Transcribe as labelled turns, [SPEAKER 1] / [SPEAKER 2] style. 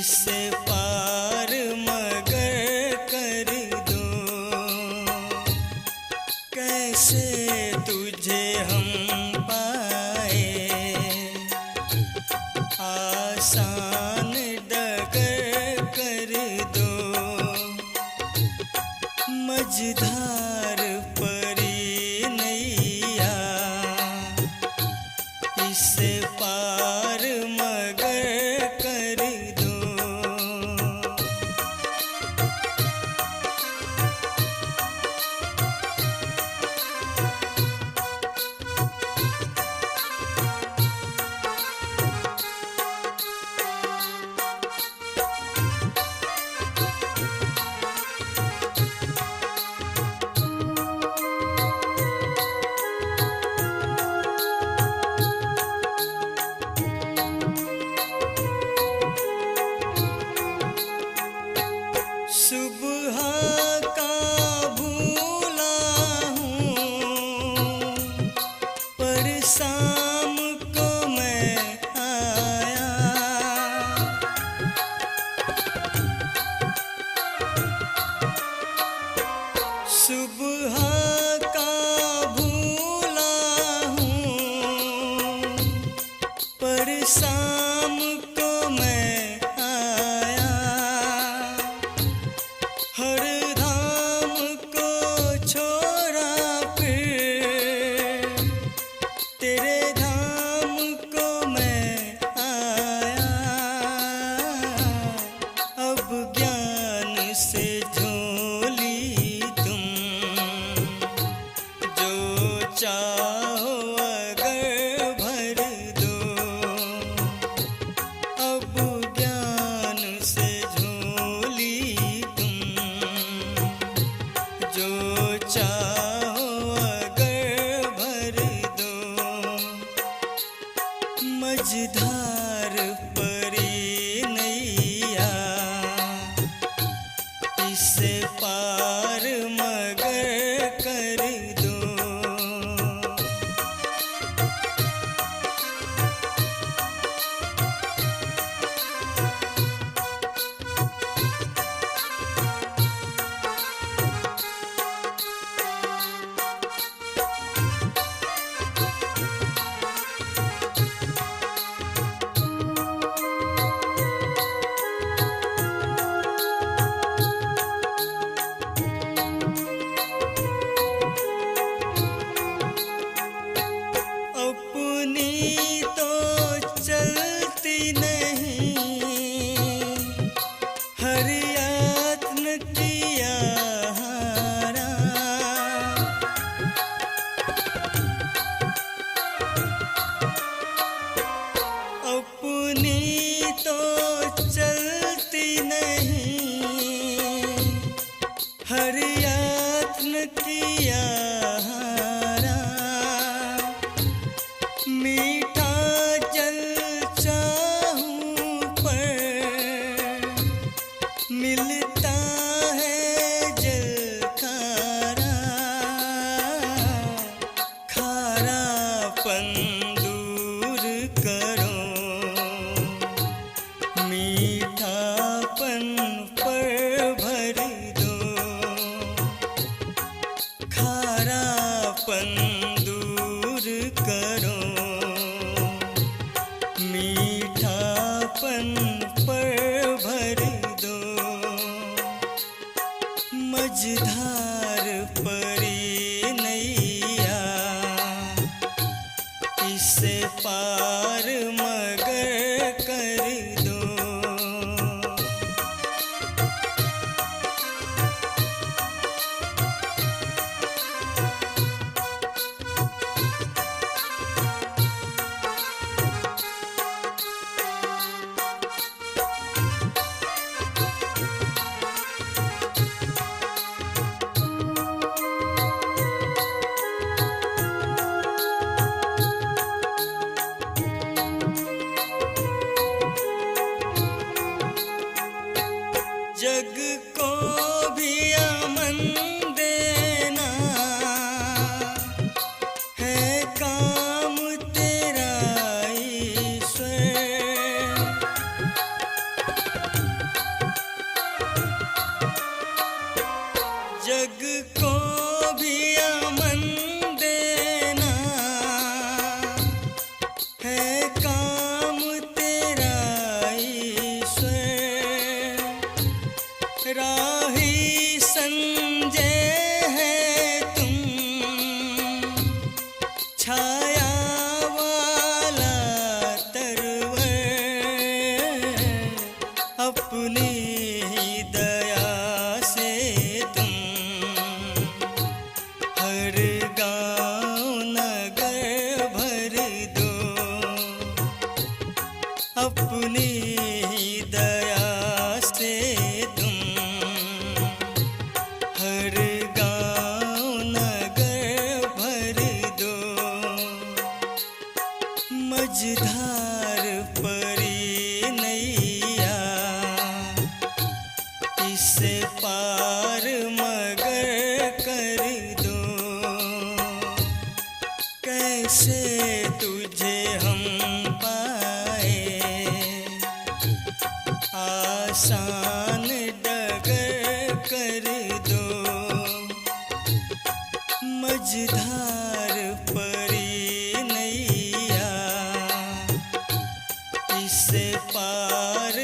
[SPEAKER 1] इससे पार मगर कर दो। कैसे तुझे हम पाए, आसान डगर कर दो। मझधार परी नैया, इससे पार मगर कर दो। सुबह का भूला हूँ, पर शाम को मैं आया। सुबह का भूला हूँ, पर शाम को मैं आया। हर धाम को छोड़ा फिर तेरे धाम को मैं आया। अब ज्ञान से झोली तुम जो चाहो अगर भर दो। अब ज्ञान से झोली जो चाहो अगर भर दो। मझधार परी नैया, इससे पार मगर कर दो। अपनी तो चलती नहीं, हर यत्न किया हारा। अपनी तो चलती नहीं, हर यत्न किया हारा। मीठा जल चाहूं पर मिलता है जल खारा। खारापन दूर करो, मीठापन पर भर दो। खारापन दूर करो, मीठापन पर भर दो। मझधार परी नैया, इससे पार मगर कर दो। अपनी दया से तुम हर गांव नगर भर दो। मझधार परी नैया इसे पार मगर कर दो। कैसे तुझे हम पाए आसान डगर कर दो। मझधार परी नैया इसे पार